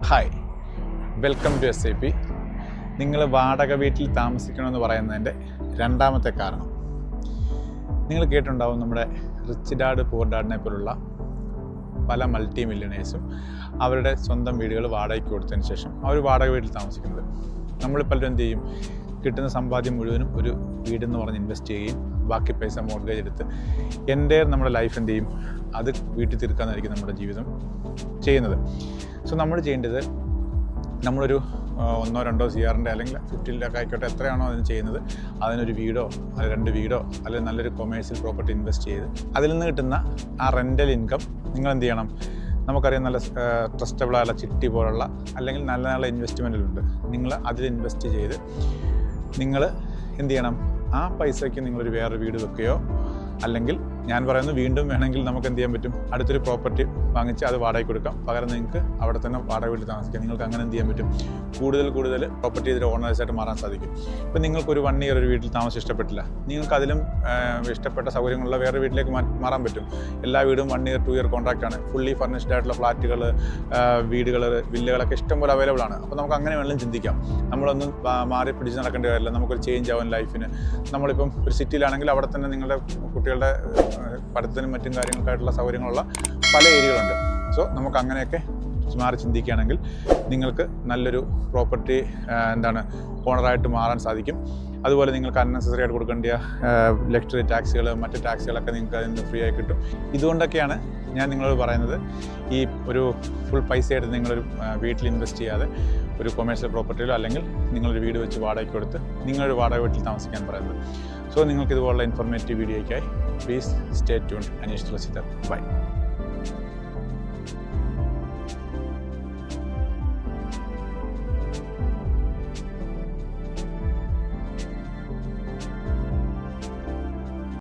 Hi, welcome to SIP. നിങ്ങൾ വാടക വീട്ടിൽ താമസിക്കണമെന്ന് പറയുന്നതിൻ്റെ രണ്ടാമത്തെ കാരണം. നിങ്ങൾ കേട്ടിട്ടുണ്ടാവും നമ്മുടെ റിച്ച് ഡാഡ് പൂർ ഡാഡിനെ പോലുള്ള പല മൾട്ടി മില്യണേഴ്സും അവരുടെ സ്വന്തം വീടുകൾ വാടകയ്ക്ക് കൊടുത്തതിന് ശേഷം അവർ വാടക വീട്ടിൽ താമസിക്കുന്നത്. നമ്മളിപ്പോൾ എന്ത് ചെയ്യും? കിട്ടുന്ന സമ്പാദ്യം മുഴുവനും ഒരു വീടെന്ന് പറഞ്ഞ് ഇൻവെസ്റ്റ് ചെയ്യുകയും ബാക്കി പൈസ മോർഗേജ് എടുത്ത് നമ്മുടെ ലൈഫ് എന്ത് ചെയ്യും? അത് വീട്ടിൽ തീർക്കാനായിരിക്കും നമ്മുടെ ജീവിതം ചെയ്യുന്നത്. സോ നമ്മൾ ചെയ്യേണ്ടത്, നമ്മളൊരു 1-2 CR അല്ലെങ്കിൽ 50 lakh ആയിക്കോട്ടെ, എത്രയാണോ അതിന് ചെയ്യുന്നത്, അതിനൊരു വീടോ 2 വീടോ അല്ലെങ്കിൽ നല്ലൊരു കൊമേഴ്സ്യൽ പ്രോപ്പർട്ടി ഇൻവെസ്റ്റ് ചെയ്ത് അതിൽ നിന്ന് കിട്ടുന്ന ആ റെൻ്റൽ ഇൻകം നിങ്ങൾ എന്ത് ചെയ്യണം? നമുക്കറിയാം, നല്ല ട്രസ്റ്റബിളായുള്ള ചിട്ടി പോലുള്ള അല്ലെങ്കിൽ നല്ല നല്ല ഇൻവെസ്റ്റ്മെൻറ്റുകളുണ്ട്. നിങ്ങൾ അതിൽ ഇൻവെസ്റ്റ് ചെയ്ത് നിങ്ങൾ എന്ത് ചെയ്യണം? ആ പൈസയ്ക്ക് നിങ്ങളൊരു വേറൊരു വീട് വെക്കുകയോ, അല്ലെങ്കിൽ ഞാൻ പറയുന്നത് വീണ്ടും വേണമെങ്കിൽ നമുക്ക് എന്ത് ചെയ്യാൻ പറ്റും? അടുത്തൊരു പ്രോപ്പർട്ടി വാങ്ങിച്ച് അത് വാടകയ്ക്ക് കൊടുക്കാം. പകരം നിങ്ങൾക്ക് അവിടെ തന്നെ വാടക വീട്ടിൽ താമസിക്കാം. നിങ്ങൾക്ക് അങ്ങനെ എന്ത് ചെയ്യാൻ പറ്റും? കൂടുതൽ പ്രോപ്പർട്ടി ഇതിൽ ഓണേഴ്സായിട്ട് മാറാൻ സാധിക്കും. ഇപ്പം നിങ്ങൾക്കൊരു 1 year ഒരു വീട്ടിൽ താമസം ഇഷ്ടപ്പെട്ടില്ല, നിങ്ങൾക്ക് അതിലും ഇഷ്ടപ്പെട്ട സൗകര്യങ്ങളുള്ള വേറെ വീട്ടിലേക്ക് മാറാൻ പറ്റും. എല്ലാ വീടും 1 year 2 year കോൺട്രാക്റ്റാണ്. ഫുള്ളി ഫർണിഷ്ഡ് ആയിട്ടുള്ള ഫ്ലാറ്റുകൾ, വീടുകൾ, വില്ലകളൊക്കെ ഇഷ്ടംപോലെ അവൈലബിൾ ആണ്. അപ്പോൾ നമുക്ക് അങ്ങനെ വേണമെങ്കിലും ചിന്തിക്കാം. നമ്മളൊന്നും മാറി പിടിച്ച് നടക്കേണ്ട കാര്യമില്ല. നമുക്കൊരു ചേഞ്ച് ആവും ലൈഫിന്. നമ്മളിപ്പം ഒരു സിറ്റിയിലാണെങ്കിൽ അവിടെ തന്നെ നിങ്ങളുടെ കുട്ടികളുടെ പഠിത്തത്തിനും മറ്റും കാര്യങ്ങൾക്കായിട്ടുള്ള സൗകര്യങ്ങളുള്ള പല ഏരിയകളുണ്ട്. സോ നമുക്ക് അങ്ങനെയൊക്കെ മാറി ചിന്തിക്കുകയാണെങ്കിൽ നിങ്ങൾക്ക് നല്ലൊരു പ്രോപ്പർട്ടി ഓണറായിട്ട് മാറാൻ സാധിക്കും. അതുപോലെ നിങ്ങൾക്ക് അൺനെസസറി ആയിട്ട് കൊടുക്കേണ്ട ലക്ഷറി ടാക്സുകൾ, മറ്റ് ടാക്സുകളൊക്കെ നിങ്ങൾക്ക് അതിൽ നിന്ന് ഫ്രീ ആയി കിട്ടും. ഇതുകൊണ്ടൊക്കെയാണ് ഞാൻ നിങ്ങളോട് പറയുന്നത്, ഈ ഒരു ഫുൾ പൈസ എടുത്ത് നിങ്ങളൊരു വീട്ടിൽ ഇൻവെസ്റ്റ് ചെയ്യാതെ ഒരു കൊമേഴ്സ്യൽ പ്രോപ്പർട്ടിയിലോ അല്ലെങ്കിൽ നിങ്ങളൊരു വീട് വെച്ച് വാടകയ്ക്ക് കൊടുത്ത് നിങ്ങളൊരു വാടക വീട്ടിൽ താമസിക്കാൻ പറയുന്നത്. സോ നിങ്ങൾക്ക് ഇതുപോലുള്ള ഇൻഫോർമേറ്റീവ് വീഡിയോയ്ക്കായി please stay tuned. Aneesh Thulasidhar. By.